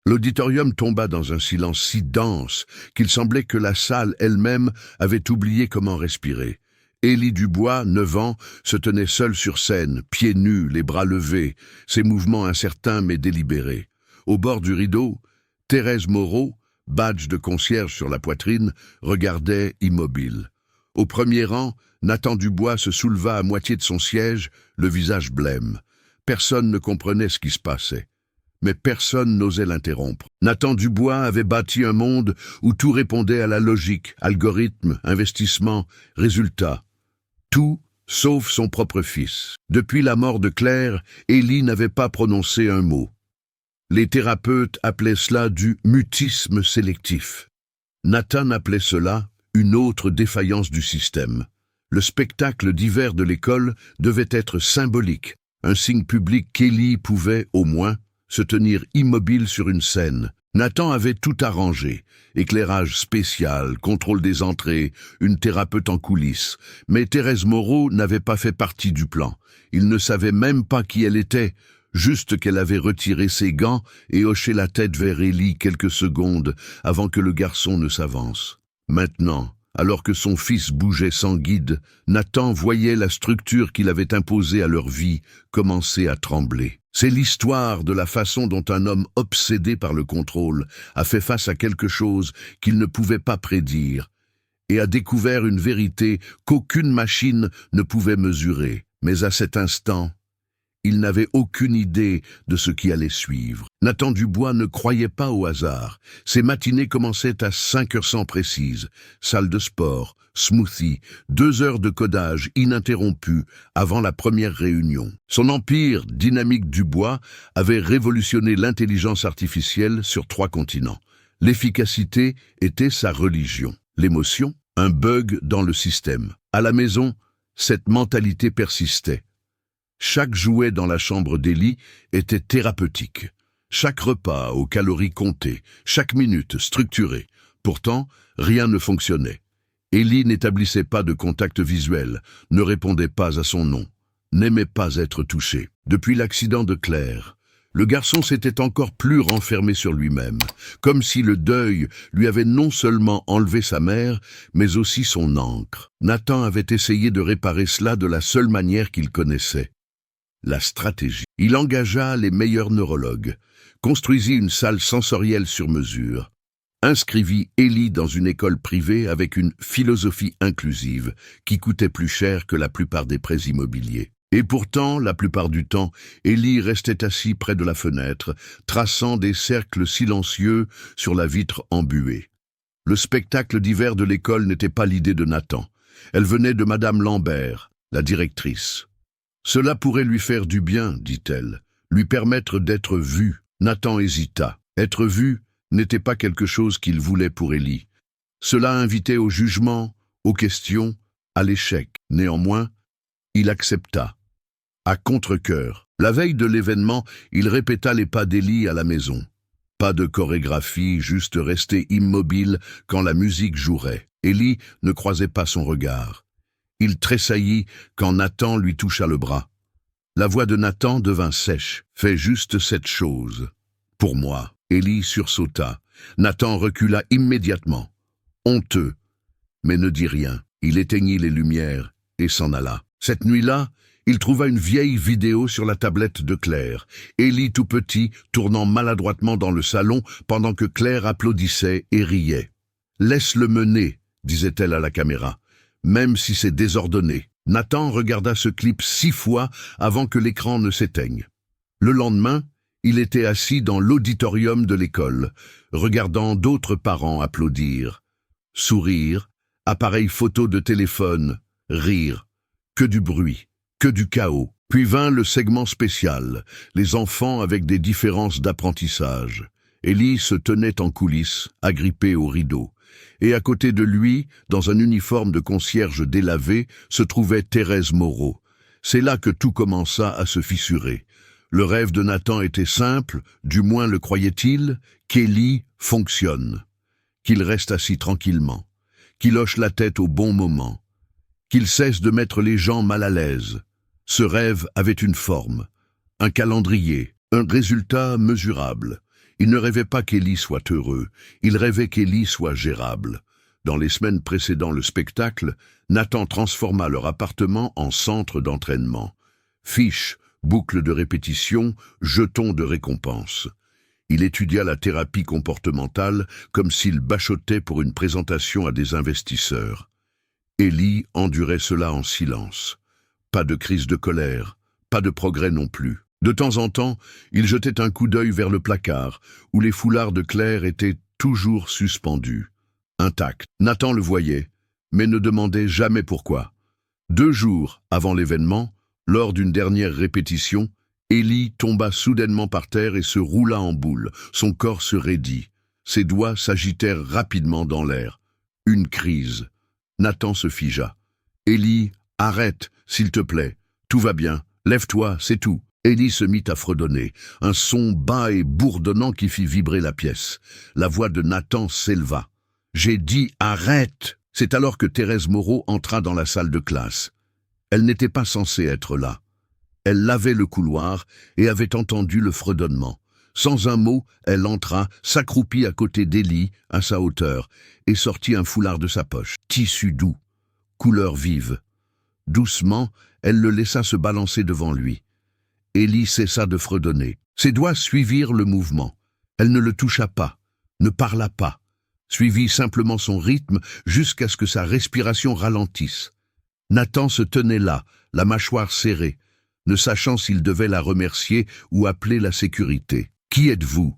L'auditorium tomba dans un silence si dense qu'il semblait que la salle elle-même avait oublié comment respirer. Élie Dubois, 9 ans, se tenait seul sur scène, pieds nus, les bras levés, ses mouvements incertains mais délibérés. Au bord du rideau, Thérèse Moreau, badge de concierge sur la poitrine, regardait immobile. Au premier rang, Nathan Dubois se souleva à moitié de son siège, le visage blême. Personne ne comprenait ce qui se passait. Mais personne n'osait l'interrompre. Nathan Dubois avait bâti un monde où tout répondait à la logique, algorithme, investissement, résultat. Tout, sauf son propre fils. Depuis la mort de Claire, Élie n'avait pas prononcé un mot. Les thérapeutes appelaient cela du mutisme sélectif. Nathan appelait cela une autre défaillance du système. Le spectacle d'hiver de l'école devait être symbolique, un signe public qu'Élie pouvait, au moins, se tenir immobile sur une scène. Nathan avait tout arrangé, éclairage spécial, contrôle des entrées, une thérapeute en coulisses. Mais Thérèse Moreau n'avait pas fait partie du plan. Il ne savait même pas qui elle était, juste qu'elle avait retiré ses gants et hoché la tête vers Élie quelques secondes avant que le garçon ne s'avance. Maintenant, alors que son fils bougeait sans guide, Nathan voyait la structure qu'il avait imposée à leur vie commencer à trembler. C'est l'histoire de la façon dont un homme obsédé par le contrôle a fait face à quelque chose qu'il ne pouvait pas prédire et a découvert une vérité qu'aucune machine ne pouvait mesurer. Mais à cet instant, il n'avait aucune idée de ce qui allait suivre. Nathan Dubois ne croyait pas au hasard. Ses matinées commençaient à 5h100 précises. Salle de sport, smoothie, 2 heures de codage ininterrompues avant la première réunion. Son empire, Dynamique Dubois, avait révolutionné l'intelligence artificielle sur 3 continents. L'efficacité était sa religion. L'émotion, un bug dans le système. À la maison, cette mentalité persistait. Chaque jouet dans la chambre d'Élie était thérapeutique. Chaque repas aux calories comptées, chaque minute structurée. Pourtant, rien ne fonctionnait. Élie n'établissait pas de contact visuel, ne répondait pas à son nom, n'aimait pas être touché. Depuis l'accident de Claire, le garçon s'était encore plus renfermé sur lui-même, comme si le deuil lui avait non seulement enlevé sa mère, mais aussi son ancre. Nathan avait essayé de réparer cela de la seule manière qu'il connaissait. La stratégie. Il engagea les meilleurs neurologues, construisit une salle sensorielle sur mesure, inscrivit Élie dans une école privée avec une philosophie inclusive qui coûtait plus cher que la plupart des prêts immobiliers. Et pourtant, la plupart du temps, Élie restait assis près de la fenêtre, traçant des cercles silencieux sur la vitre embuée. Le spectacle d'hiver de l'école n'était pas l'idée de Nathan. Elle venait de Madame Lambert, la directrice. Cela pourrait lui faire du bien, dit-elle, lui permettre d'être vu. Nathan hésita. Être vu n'était pas quelque chose qu'il voulait pour Élie. Cela invitait au jugement, aux questions, à l'échec. Néanmoins, il accepta. À contre-cœur. La veille de l'événement, il répéta les pas d'Élie à la maison. Pas de chorégraphie, juste rester immobile quand la musique jouerait. Élie ne croisait pas son regard. Il tressaillit quand Nathan lui toucha le bras. La voix de Nathan devint sèche. « Fais juste cette chose. » « Pour moi. » Élie sursauta. Nathan recula immédiatement. Honteux, mais ne dit rien. Il éteignit les lumières et s'en alla. Cette nuit-là, il trouva une vieille vidéo sur la tablette de Claire. Élie tout petit, tournant maladroitement dans le salon pendant que Claire applaudissait et riait. « Laisse-le mener, » disait-elle à la caméra. Même si c'est désordonné. Nathan regarda ce clip 6 fois avant que l'écran ne s'éteigne. Le lendemain, il était assis dans l'auditorium de l'école, regardant d'autres parents applaudir, sourire, appareil photo de téléphone, rire, que du bruit, que du chaos. Puis vint le segment spécial, les enfants avec des différences d'apprentissage. Élie se tenait en coulisses, agrippée au rideau. Et à côté de lui, dans un uniforme de concierge délavé, se trouvait Thérèse Moreau. C'est là que tout commença à se fissurer. Le rêve de Nathan était simple, du moins le croyait-il, qu'Élie fonctionne, qu'il reste assis tranquillement, qu'il hoche la tête au bon moment, qu'il cesse de mettre les gens mal à l'aise. Ce rêve avait une forme, un calendrier, un résultat mesurable. Il ne rêvait pas qu'Élie soit heureux, il rêvait qu'Élie soit gérable. Dans les semaines précédant le spectacle, Nathan transforma leur appartement en centre d'entraînement. Fiches, boucles de répétition, jetons de récompense. Il étudia la thérapie comportementale comme s'il bachotait pour une présentation à des investisseurs. Élie endurait cela en silence. Pas de crise de colère, pas de progrès non plus. De temps en temps, il jetait un coup d'œil vers le placard, où les foulards de Claire étaient toujours suspendus. Intacts. Nathan le voyait, mais ne demandait jamais pourquoi. 2 jours avant l'événement, lors d'une dernière répétition, Élie tomba soudainement par terre et se roula en boule. Son corps se raidit. Ses doigts s'agitèrent rapidement dans l'air. Une crise. Nathan se figea. « Élie, arrête, s'il te plaît. Tout va bien. Lève-toi, c'est tout. » Élie se mit à fredonner, un son bas et bourdonnant qui fit vibrer la pièce. La voix de Nathan s'éleva. « J'ai dit arrête !» C'est alors que Thérèse Moreau entra dans la salle de classe. Elle n'était pas censée être là. Elle lavait le couloir et avait entendu le fredonnement. Sans un mot, elle entra, s'accroupit à côté d'Élie, à sa hauteur, et sortit un foulard de sa poche. Tissu doux, couleur vive. Doucement, elle le laissa se balancer devant lui. Élie cessa de fredonner. Ses doigts suivirent le mouvement. Elle ne le toucha pas, ne parla pas, suivit simplement son rythme jusqu'à ce que sa respiration ralentisse. Nathan se tenait là, la mâchoire serrée, ne sachant s'il devait la remercier ou appeler la sécurité. « Qui êtes-vous »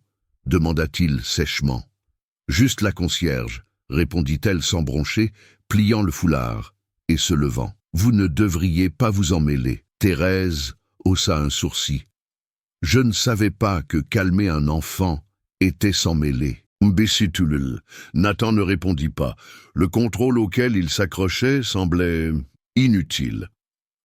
demanda-t-il sèchement. « Juste la concierge » répondit-elle sans broncher, pliant le foulard et se levant. « Vous ne devriez pas vous en mêler. » Thérèse haussa un sourcil. « Je ne savais pas que calmer un enfant était s'en mêler. » Mbessitulul. Nathan ne répondit pas. Le contrôle auquel il s'accrochait semblait inutile.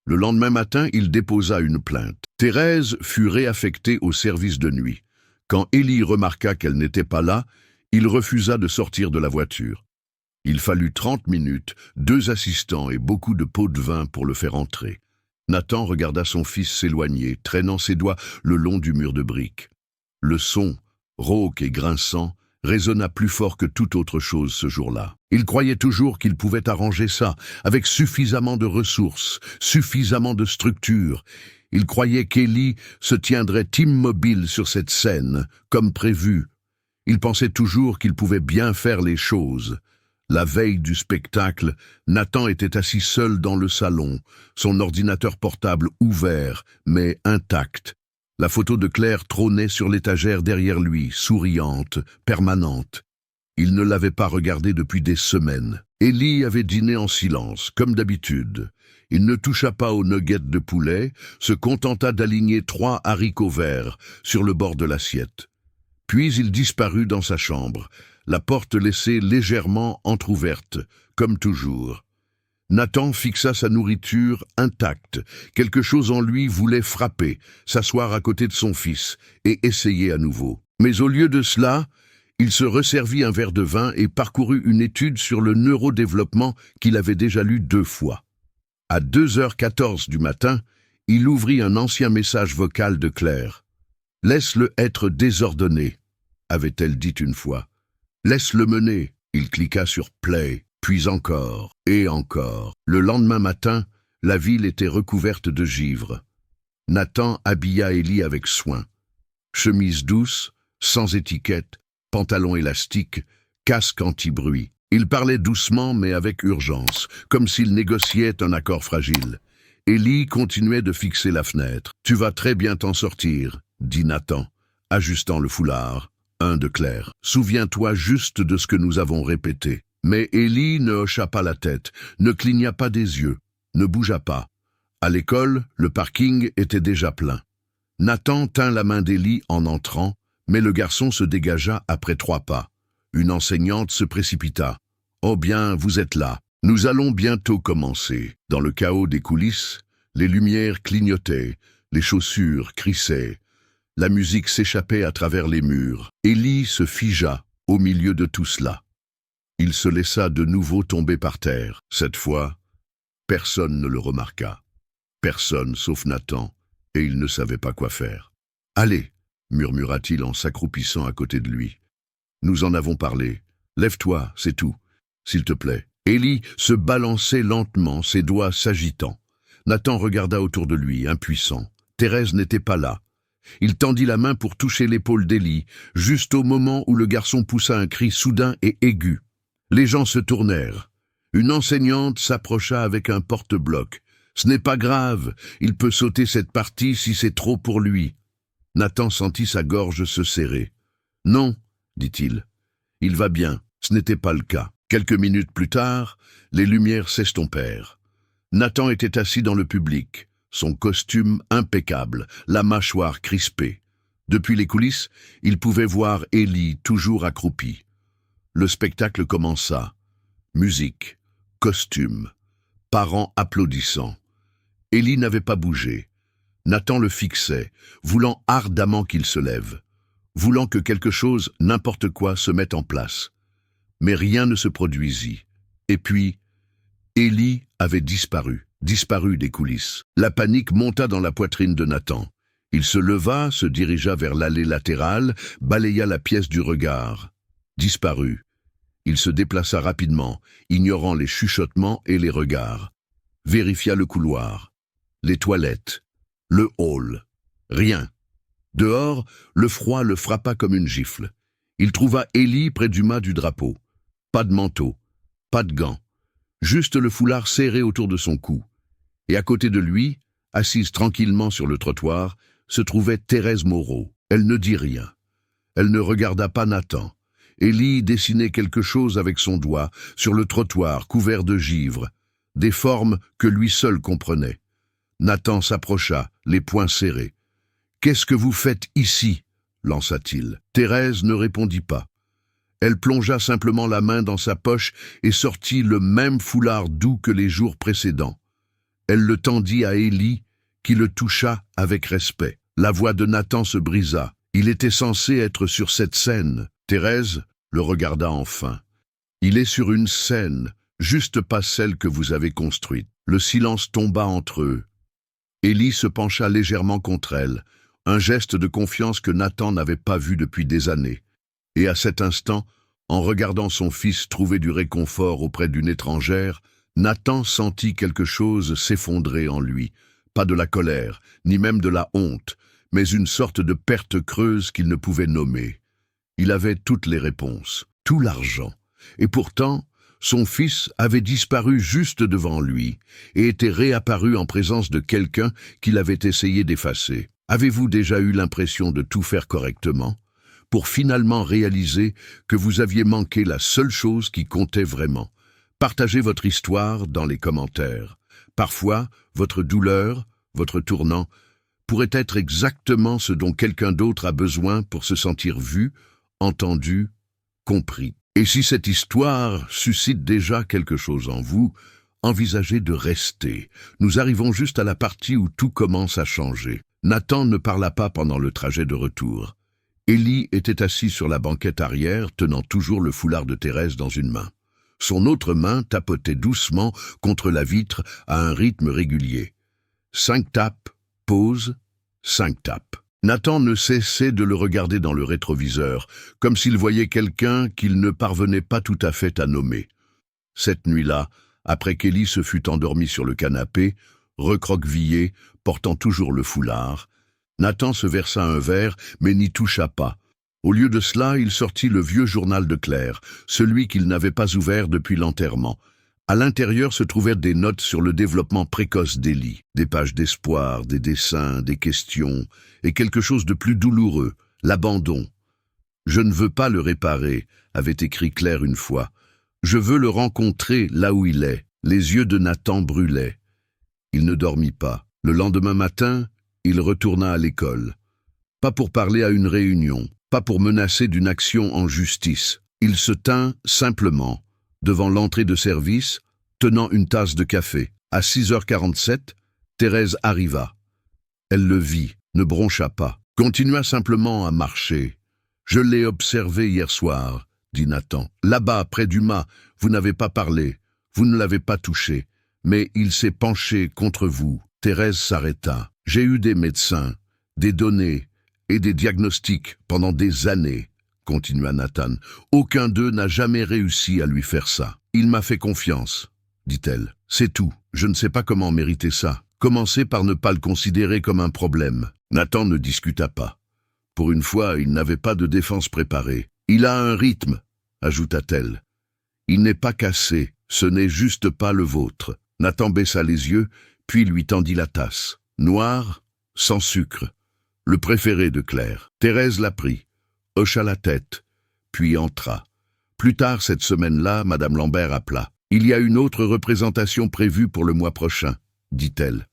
Le lendemain matin, il déposa une plainte. Thérèse fut réaffectée au service de nuit. Quand Élie remarqua qu'elle n'était pas là, il refusa de sortir de la voiture. Il fallut 30 minutes, 2 assistants et beaucoup de pots de vin pour le faire entrer. Nathan regarda son fils s'éloigner, traînant ses doigts le long du mur de briques. Le son, rauque et grinçant, résonna plus fort que toute autre chose ce jour-là. Il croyait toujours qu'il pouvait arranger ça, avec suffisamment de ressources, suffisamment de structure. Il croyait qu'Élie se tiendrait immobile sur cette scène, comme prévu. Il pensait toujours qu'il pouvait bien faire les choses. La veille du spectacle, Nathan était assis seul dans le salon, son ordinateur portable ouvert, mais intact. La photo de Claire trônait sur l'étagère derrière lui, souriante, permanente. Il ne l'avait pas regardée depuis des semaines. Élie avait dîné en silence, comme d'habitude. Il ne toucha pas aux nuggets de poulet, se contenta d'aligner 3 haricots verts sur le bord de l'assiette. Puis il disparut dans sa chambre, la porte laissée légèrement entr'ouverte, comme toujours. Nathan fixa sa nourriture intacte. Quelque chose en lui voulait frapper, s'asseoir à côté de son fils et essayer à nouveau. Mais au lieu de cela, il se resservit un verre de vin et parcourut une étude sur le neurodéveloppement qu'il avait déjà lu 2 fois. À 2h14 du matin, il ouvrit un ancien message vocal de Claire. « Laisse-le être désordonné », avait-elle dit une fois. « Laisse-le mener », il cliqua sur « Play ». Puis encore, et encore. Le lendemain matin, la ville était recouverte de givre. Nathan habilla Élie avec soin. Chemise douce, sans étiquette, pantalon élastique, casque anti-bruit. Il parlait doucement mais avec urgence, comme s'il négociait un accord fragile. Élie continuait de fixer la fenêtre. « Tu vas très bien t'en sortir », dit Nathan, ajustant le foulard. Un de Claire. « Souviens-toi juste de ce que nous avons répété. » Mais Élie ne hocha pas la tête, ne cligna pas des yeux, ne bougea pas. À l'école, le parking était déjà plein. Nathan tint la main d'Élie en entrant, mais le garçon se dégagea après 3 pas. Une enseignante se précipita. « Oh bien, vous êtes là. Nous allons bientôt commencer. » Dans le chaos des coulisses, les lumières clignotaient, les chaussures crissaient. La musique s'échappait à travers les murs. Élie se figea au milieu de tout cela. Il se laissa de nouveau tomber par terre. Cette fois, personne ne le remarqua. Personne sauf Nathan, et il ne savait pas quoi faire. « Allez, murmura-t-il en s'accroupissant à côté de lui. Nous en avons parlé. Lève-toi, c'est tout. S'il te plaît. Élie se balançait lentement, ses doigts s'agitant. Nathan regarda autour de lui, impuissant. Thérèse n'était pas là. Il tendit la main pour toucher l'épaule d'Élie, juste au moment où le garçon poussa un cri soudain et aigu. Les gens se tournèrent. Une enseignante s'approcha avec un porte-bloc. « Ce n'est pas grave, il peut sauter cette partie si c'est trop pour lui. » Nathan sentit sa gorge se serrer. « Non, dit-il. Il va bien. » Ce n'était pas le cas. Quelques minutes plus tard, les lumières s'estompèrent. Nathan était assis dans le public, son costume impeccable, la mâchoire crispée. Depuis les coulisses, il pouvait voir Élie toujours accroupi. Le spectacle commença. Musique, costume, parents applaudissant. Élie n'avait pas bougé. Nathan le fixait, voulant ardemment qu'il se lève, voulant que quelque chose, n'importe quoi, se mette en place. Mais rien ne se produisit. Et puis, Élie avait disparu des coulisses. La panique monta dans la poitrine de Nathan. Il se leva, se dirigea vers l'allée latérale, balaya la pièce du regard. Disparu. Il se déplaça rapidement, ignorant les chuchotements et les regards. Vérifia le couloir, les toilettes, le hall. Rien. Dehors, le froid le frappa comme une gifle. Il trouva Élie près du mât du drapeau. Pas de manteau, pas de gants, juste le foulard serré autour de son cou. Et à côté de lui, assise tranquillement sur le trottoir, se trouvait Thérèse Moreau. Elle ne dit rien. Elle ne regarda pas Nathan. Élie dessinait quelque chose avec son doigt sur le trottoir couvert de givre, des formes que lui seul comprenait. Nathan s'approcha, les poings serrés. « Qu'est-ce que vous faites ici ?» lança-t-il. Thérèse ne répondit pas. Elle plongea simplement la main dans sa poche et sortit le même foulard doux que les jours précédents. Elle le tendit à Élie, qui le toucha avec respect. La voix de Nathan se brisa. Il était censé être sur cette scène. Thérèse le regarda enfin. Il est sur une scène, juste pas celle que vous avez construite. Le silence tomba entre eux. Élie se pencha légèrement contre elle, un geste de confiance que Nathan n'avait pas vu depuis des années. Et à cet instant, en regardant son fils trouver du réconfort auprès d'une étrangère, Nathan sentit quelque chose s'effondrer en lui. Pas de la colère, ni même de la honte, mais une sorte de perte creuse qu'il ne pouvait nommer. Il avait toutes les réponses, tout l'argent. Et pourtant, son fils avait disparu juste devant lui et était réapparu en présence de quelqu'un qu'il avait essayé d'effacer. Avez-vous déjà eu l'impression de tout faire correctement, pour finalement réaliser que vous aviez manqué la seule chose qui comptait vraiment? Partagez votre histoire dans les commentaires. Parfois, votre douleur, votre tournant, pourrait être exactement ce dont quelqu'un d'autre a besoin pour se sentir vu, entendu, compris. Et si cette histoire suscite déjà quelque chose en vous, envisagez de rester. Nous arrivons juste à la partie où tout commence à changer. Nathan ne parla pas pendant le trajet de retour. Élie était assis sur la banquette arrière, tenant toujours le foulard de Thérèse dans une main. Son autre main tapotait doucement contre la vitre à un rythme régulier. 5 tapes, pause, 5 tapes. Nathan ne cessait de le regarder dans le rétroviseur, comme s'il voyait quelqu'un qu'il ne parvenait pas tout à fait à nommer. Cette nuit-là, après qu'Élie se fut endormi sur le canapé, recroquevillé, portant toujours le foulard, Nathan se versa un verre, mais n'y toucha pas. Au lieu de cela, il sortit le vieux journal de Claire, celui qu'il n'avait pas ouvert depuis l'enterrement. À l'intérieur se trouvèrent des notes sur le développement précoce d'Élie, des pages d'espoir, des dessins, des questions, et quelque chose de plus douloureux, l'abandon. « Je ne veux pas le réparer », avait écrit Claire une fois. « Je veux le rencontrer là où il est. » Les yeux de Nathan brûlaient. Il ne dormit pas. Le lendemain matin, il retourna à l'école. Pas pour parler à une réunion, pas pour menacer d'une action en justice. Il se tint simplement devant l'entrée de service, tenant une tasse de café. À 6h47, Thérèse arriva. Elle le vit, ne broncha pas, continua simplement à marcher. « Je l'ai observé hier soir, » dit Nathan. « Là-bas, près du mât, vous n'avez pas parlé, vous ne l'avez pas touché, mais il s'est penché contre vous. » Thérèse s'arrêta. « J'ai eu des médecins, des données. Et des diagnostics pendant des années, continua Nathan. Aucun d'eux n'a jamais réussi à lui faire ça. Il m'a fait confiance, dit-elle. C'est tout. Je ne sais pas comment mériter ça. Commencez par ne pas le considérer comme un problème. Nathan ne discuta pas. Pour une fois, il n'avait pas de défense préparée. Il a un rythme, ajouta-t-elle. Il n'est pas cassé, ce n'est juste pas le vôtre. Nathan baissa les yeux, puis lui tendit la tasse. Noir, sans sucre. Le préféré de Claire. Thérèse la prit, hocha la tête, puis entra. Plus tard cette semaine-là, Madame Lambert appela. Il y a une autre représentation prévue pour le mois prochain, dit-elle.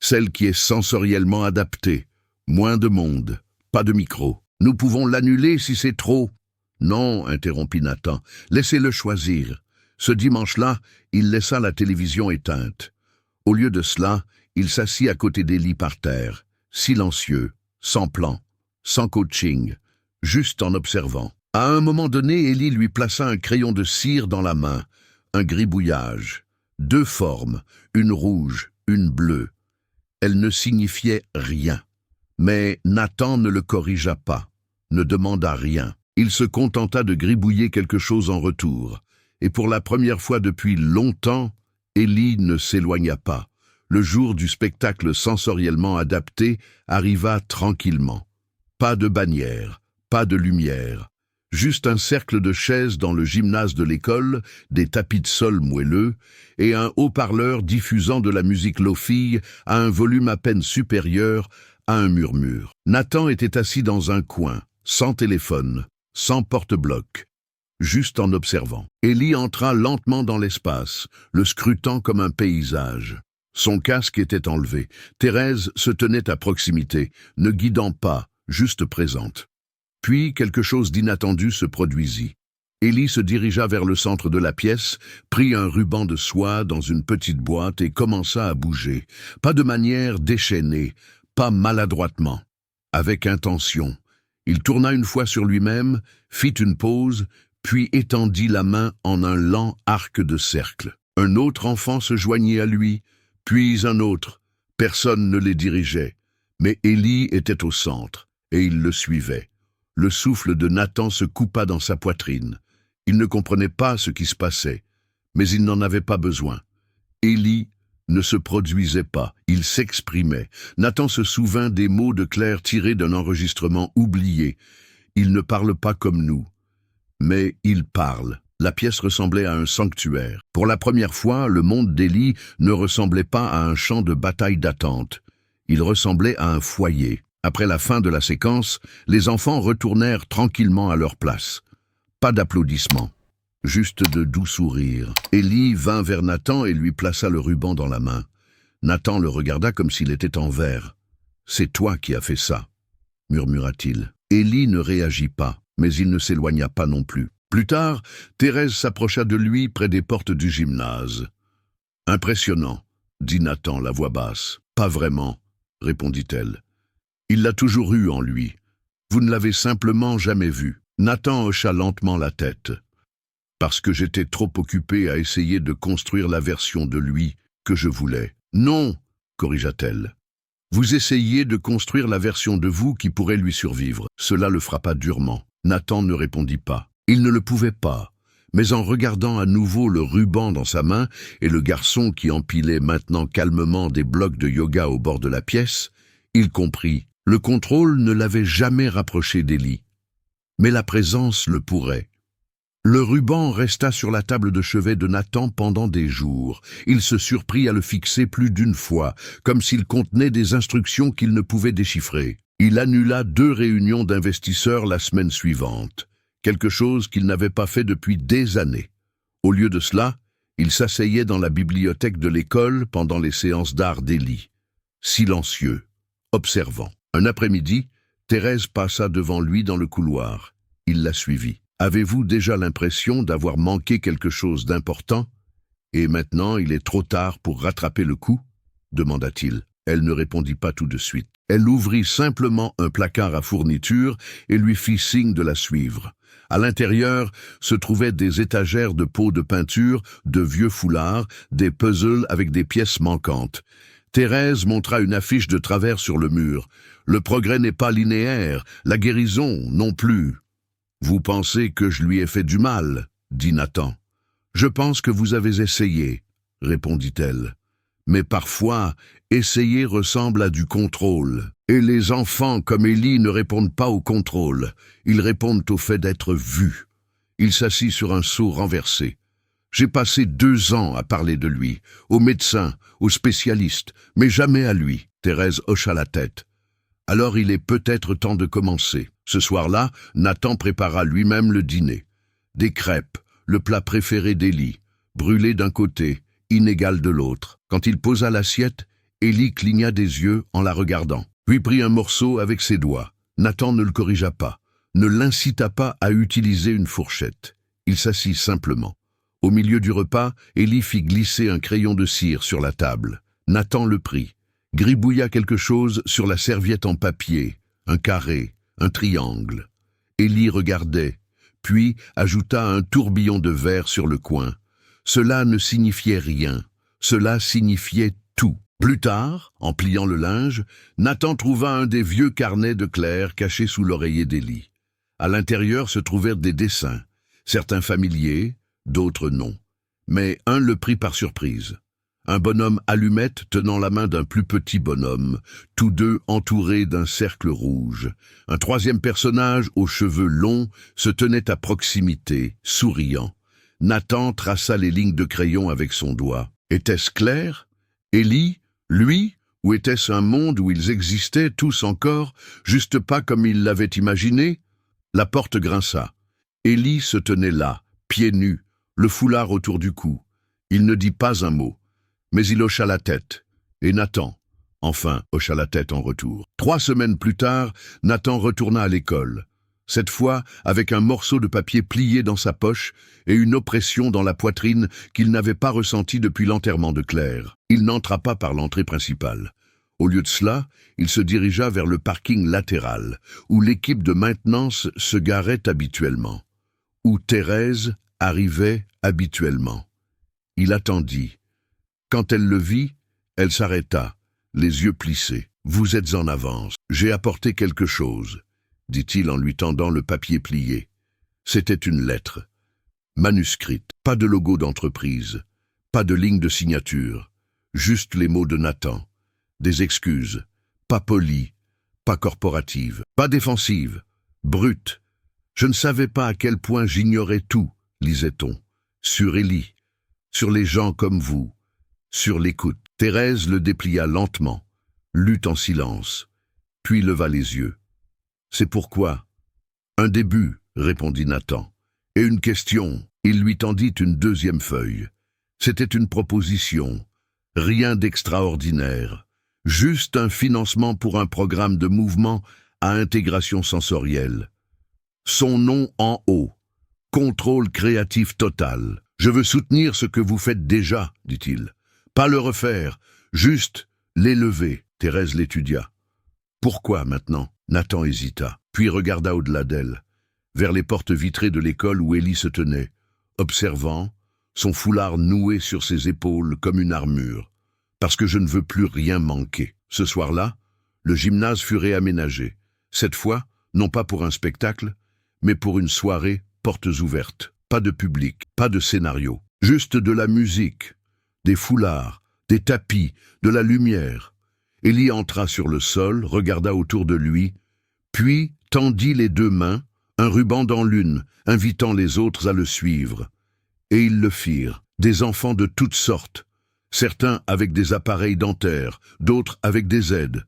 Celle qui est sensoriellement adaptée. Moins de monde, pas de micro. Nous pouvons l'annuler si c'est trop. Non, interrompit Nathan, laissez-le choisir. Ce dimanche-là, il laissa la télévision éteinte. Au lieu de cela, il s'assit à côté d'Élie par terre, silencieux, sans plan, sans coaching, juste en observant. À un moment donné, Élie lui plaça un crayon de cire dans la main, un gribouillage. 2 formes, une rouge, une bleue. Elles ne signifiaient rien. Mais Nathan ne le corrigea pas, ne demanda rien. Il se contenta de gribouiller quelque chose en retour. Et pour la première fois depuis longtemps, Élie ne s'éloigna pas. Le jour du spectacle sensoriellement adapté arriva tranquillement. Pas de bannière, pas de lumière. Juste un cercle de chaises dans le gymnase de l'école, des tapis de sol moelleux, et un haut-parleur diffusant de la musique lo-fi à un volume à peine supérieur à un murmure. Nathan était assis dans un coin, sans téléphone, sans porte-bloc, juste en observant. Élie entra lentement dans l'espace, le scrutant comme un paysage. Son casque était enlevé. Thérèse se tenait à proximité, ne guidant pas, juste présente. Puis quelque chose d'inattendu se produisit. Élie se dirigea vers le centre de la pièce, prit un ruban de soie dans une petite boîte et commença à bouger. Pas de manière déchaînée, pas maladroitement, avec intention. Il tourna une fois sur lui-même, fit une pause, puis étendit la main en un lent arc de cercle. Un autre enfant se joignit à lui, puis un autre. Personne ne les dirigeait, mais Élie était au centre, et il le suivait. Le souffle de Nathan se coupa dans sa poitrine. Il ne comprenait pas ce qui se passait, mais il n'en avait pas besoin. Élie ne se produisait pas, il s'exprimait. Nathan se souvint des mots de Claire tirés d'un enregistrement oublié. Il ne parle pas comme nous, mais il parle. La pièce ressemblait à un sanctuaire. Pour la première fois, le monde d'Élie ne ressemblait pas à un champ de bataille d'attente. Il ressemblait à un foyer. Après la fin de la séquence, les enfants retournèrent tranquillement à leur place. Pas d'applaudissements, juste de doux sourires. Élie vint vers Nathan et lui plaça le ruban dans la main. Nathan le regarda comme s'il était en verre. « C'est toi qui as fait ça », murmura-t-il. Élie ne réagit pas, mais il ne s'éloigna pas non plus. Plus tard, Thérèse s'approcha de lui près des portes du gymnase. « Impressionnant », dit Nathan, la voix basse. « Pas vraiment », répondit-elle. « Il l'a toujours eu en lui. Vous ne l'avez simplement jamais vu. » Nathan hocha lentement la tête. « Parce que j'étais trop occupé à essayer de construire la version de lui que je voulais. »« Non », corrigea-t-elle. « Vous essayez de construire la version de vous qui pourrait lui survivre. » Cela le frappa durement. Nathan ne répondit pas. Il ne le pouvait pas. Mais en regardant à nouveau le ruban dans sa main et le garçon qui empilait maintenant calmement des blocs de yoga au bord de la pièce, il comprit. Le contrôle ne l'avait jamais rapproché d'Élie. Mais la présence le pourrait. Le ruban resta sur la table de chevet de Nathan pendant des jours. Il se surprit à le fixer plus d'une fois, comme s'il contenait des instructions qu'il ne pouvait déchiffrer. Il annula 2 réunions d'investisseurs la semaine suivante, quelque chose qu'il n'avait pas fait depuis des années. Au lieu de cela, il s'asseyait dans la bibliothèque de l'école pendant les séances d'art d'Élie, silencieux, observant. Un après-midi, Thérèse passa devant lui dans le couloir. Il la suivit. « Avez-vous déjà l'impression d'avoir manqué quelque chose d'important? Et maintenant, il est trop tard pour rattraper le coup ?» demanda-t-il. Elle ne répondit pas tout de suite. Elle ouvrit simplement un placard à fournitures et lui fit signe de la suivre. À l'intérieur se trouvaient des étagères de pots de peinture, de vieux foulards, des puzzles avec des pièces manquantes. Thérèse montra une affiche de travers sur le mur. Le progrès n'est pas linéaire, la guérison non plus. Vous pensez que je lui ai fait du mal, dit Nathan. Je pense que vous avez essayé, répondit-elle. Mais parfois, essayer ressemble à du contrôle. Et les enfants comme Élie ne répondent pas au contrôle. Ils répondent au fait d'être vus. Il s'assit sur un seau renversé. J'ai passé 2 ans à parler de lui, aux médecins, aux spécialistes, mais jamais à lui. Thérèse hocha la tête. Alors il est peut-être temps de commencer. Ce soir-là, Nathan prépara lui-même le dîner. Des crêpes, le plat préféré d'Élie, brûlé d'un côté, inégal de l'autre. Quand il posa l'assiette, Élie cligna des yeux en la regardant, puis prit un morceau avec ses doigts. Nathan ne le corrigea pas, ne l'incita pas à utiliser une fourchette. Il s'assit simplement. Au milieu du repas, Élie fit glisser un crayon de cire sur la table. Nathan le prit, gribouilla quelque chose sur la serviette en papier, un carré, un triangle. Élie regardait, puis ajouta un tourbillon de verre sur le coin. Cela ne signifiait rien, cela signifiait tout. Plus tard, en pliant le linge, Nathan trouva un des vieux carnets de Claire cachés sous l'oreiller d'Élie. À l'intérieur se trouvèrent des dessins, certains familiers, d'autres non. Mais un le prit par surprise. Un bonhomme allumette tenant la main d'un plus petit bonhomme, tous deux entourés d'un cercle rouge. Un troisième personnage aux cheveux longs se tenait à proximité, souriant. Nathan traça les lignes de crayon avec son doigt. Était-ce Claire? Élie? Lui? Ou était-ce un monde où ils existaient tous encore, juste pas comme il l'avait imaginé? La porte grinça. Élie se tenait là, pieds nus, le foulard autour du cou. Il ne dit pas un mot, mais il hocha la tête. Et Nathan, enfin, hocha la tête en retour. 3 semaines plus tard, Nathan retourna à l'école. Cette fois, avec un morceau de papier plié dans sa poche et une oppression dans la poitrine qu'il n'avait pas ressentie depuis l'enterrement de Claire. Il n'entra pas par l'entrée principale. Au lieu de cela, il se dirigea vers le parking latéral, où l'équipe de maintenance se garait habituellement, où Thérèse arrivait habituellement. Il attendit. Quand elle le vit, elle s'arrêta, les yeux plissés. « Vous êtes en avance. J'ai apporté quelque chose, » dit-il en lui tendant le papier plié. C'était une lettre, manuscrite, pas de logo d'entreprise, pas de ligne de signature, juste les mots de Nathan. Des excuses, pas polies, pas corporatives, pas défensives, brutes. Je ne savais pas à quel point j'ignorais tout, lisait-on, sur Élie, sur les gens comme vous, sur l'écoute. Thérèse le déplia lentement, lut en silence, puis leva les yeux. C'est pourquoi? Un début, répondit Nathan. Et une question. Il lui tendit une 2e feuille. C'était une proposition, rien d'extraordinaire. Juste un financement pour un programme de mouvement à intégration sensorielle. Son nom en haut. Contrôle créatif total. Je veux soutenir ce que vous faites déjà, dit-il. Pas le refaire, juste l'élever. Thérèse l'étudia. Pourquoi maintenant? Nathan hésita, puis regarda au-delà d'elle, vers les portes vitrées de l'école où Élie se tenait, observant, son foulard noué sur ses épaules comme une armure. Parce que je ne veux plus rien manquer. Ce soir-là, le gymnase fut réaménagé. Cette fois, non pas pour un spectacle, mais pour une soirée portes ouvertes. Pas de public, pas de scénario. Juste de la musique, des foulards, des tapis, de la lumière. Élie entra sur le sol, regarda autour de lui, puis tendit les 2 mains, un ruban dans l'une, invitant les autres à le suivre. Et ils le firent, des enfants de toutes sortes, certains avec des appareils dentaires, d'autres avec des aides,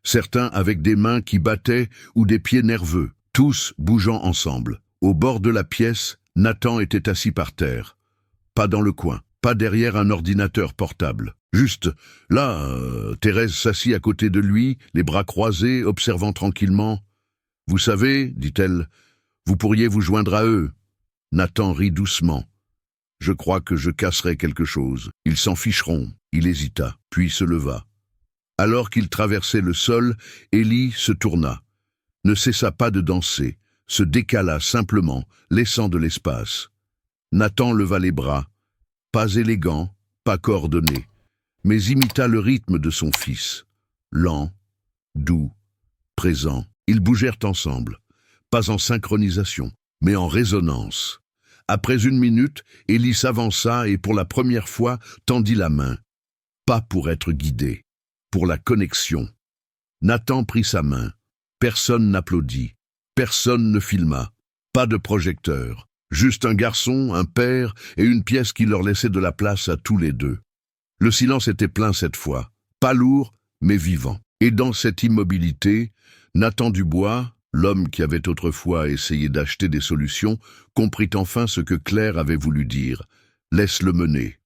certains avec des mains qui battaient ou des pieds nerveux, tous bougeant ensemble. Au bord de la pièce, Nathan était assis par terre, pas dans le coin, pas derrière un ordinateur portable. Juste, là, Thérèse s'assit à côté de lui, les bras croisés, observant tranquillement. « Vous savez, dit-elle, vous pourriez vous joindre à eux. » Nathan rit doucement. « Je crois que je casserai quelque chose. Ils s'en ficheront. » Il hésita, puis se leva. Alors qu'il traversait le sol, Élie se tourna, ne cessa pas de danser, se décala simplement, laissant de l'espace. Nathan leva les bras, pas élégant, pas coordonné. mais imita le rythme de son fils. Lent, doux, présent, ils bougèrent ensemble, pas en synchronisation, mais en résonance. Après 1 minute, Élie s'avança et pour la première fois tendit la main. Pas pour être guidé, pour la connexion. Nathan prit sa main. Personne n'applaudit, personne ne filma, pas de projecteur. Juste un garçon, un père et une pièce qui leur laissait de la place à tous les deux. Le silence était plein cette fois, pas lourd, mais vivant. Et dans cette immobilité, Nathan Dubois, l'homme qui avait autrefois essayé d'acheter des solutions, comprit enfin ce que Claire avait voulu dire. Laisse-le mener.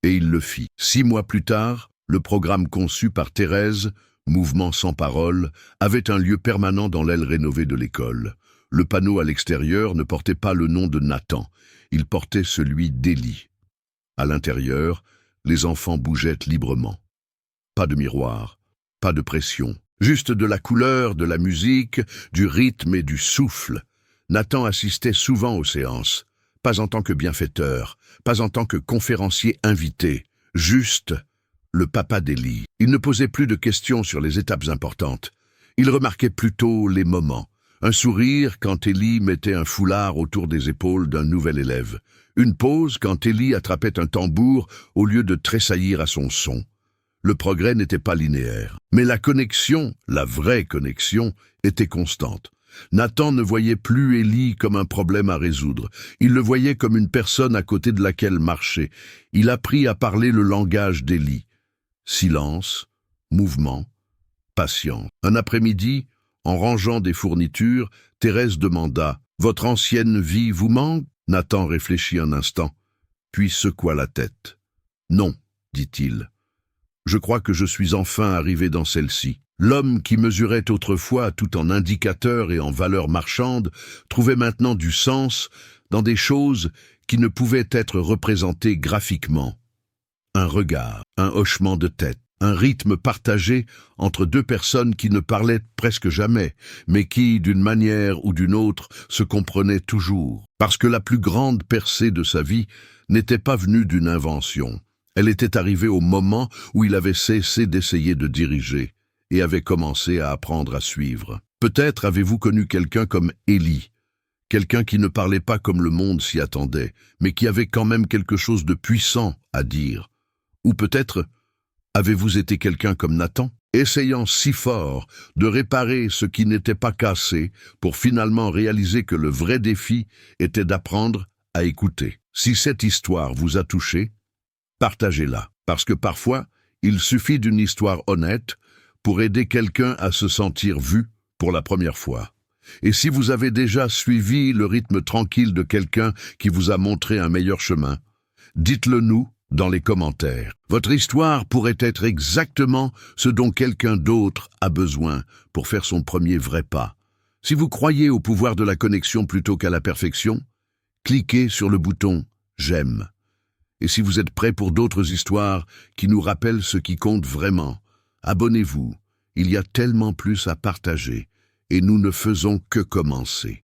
Et il le fit. 6 mois plus tard, le programme conçu par Thérèse, Mouvement sans parole, avait un lieu permanent dans l'aile rénovée de l'école. Le panneau à l'extérieur ne portait pas le nom de Nathan, il portait celui d'Élie. À l'intérieur, les enfants bougeaient librement. Pas de miroir, pas de pression, juste de la couleur, de la musique, du rythme et du souffle. Nathan assistait souvent aux séances, pas en tant que bienfaiteur, pas en tant que conférencier invité, juste le papa d'Élie. Il ne posait plus de questions sur les étapes importantes. Il remarquait plutôt les moments. Un sourire quand Élie mettait un foulard autour des épaules d'un nouvel élève. Une pause quand Élie attrapait un tambour au lieu de tressaillir à son son. Le progrès n'était pas linéaire, mais la connexion, la vraie connexion, était constante. Nathan ne voyait plus Élie comme un problème à résoudre. Il le voyait comme une personne à côté de laquelle marcher. Il apprit à parler le langage d'Élie. Silence, mouvement, patience. Un après-midi, en rangeant des fournitures, Thérèse demanda « Votre ancienne vie vous manque ?» Nathan réfléchit un instant, puis secoua la tête. « Non, dit-il. Je crois que je suis enfin arrivé dans celle-ci. » L'homme qui mesurait autrefois tout en indicateurs et en valeurs marchandes trouvait maintenant du sens dans des choses qui ne pouvaient être représentées graphiquement. Un regard, un hochement de tête, un rythme partagé entre 2 personnes qui ne parlaient presque jamais, mais qui, d'une manière ou d'une autre, se comprenaient toujours. Parce que la plus grande percée de sa vie n'était pas venue d'une invention. Elle était arrivée au moment où il avait cessé d'essayer de diriger et avait commencé à apprendre à suivre. Peut-être avez-vous connu quelqu'un comme Élie, quelqu'un qui ne parlait pas comme le monde s'y attendait, mais qui avait quand même quelque chose de puissant à dire. Ou peut-être avez-vous été quelqu'un comme Nathan, essayant si fort de réparer ce qui n'était pas cassé pour finalement réaliser que le vrai défi était d'apprendre à écouter. Si cette histoire vous a touché, partagez-la, parce que parfois, il suffit d'une histoire honnête pour aider quelqu'un à se sentir vu pour la première fois. Et si vous avez déjà suivi le rythme tranquille de quelqu'un qui vous a montré un meilleur chemin, dites-le nous dans les commentaires. Votre histoire pourrait être exactement ce dont quelqu'un d'autre a besoin pour faire son premier vrai pas. Si vous croyez au pouvoir de la connexion plutôt qu'à la perfection, cliquez sur le bouton « J'aime ». Et si vous êtes prêt pour d'autres histoires qui nous rappellent ce qui compte vraiment, abonnez-vous. Il y a tellement plus à partager et nous ne faisons que commencer.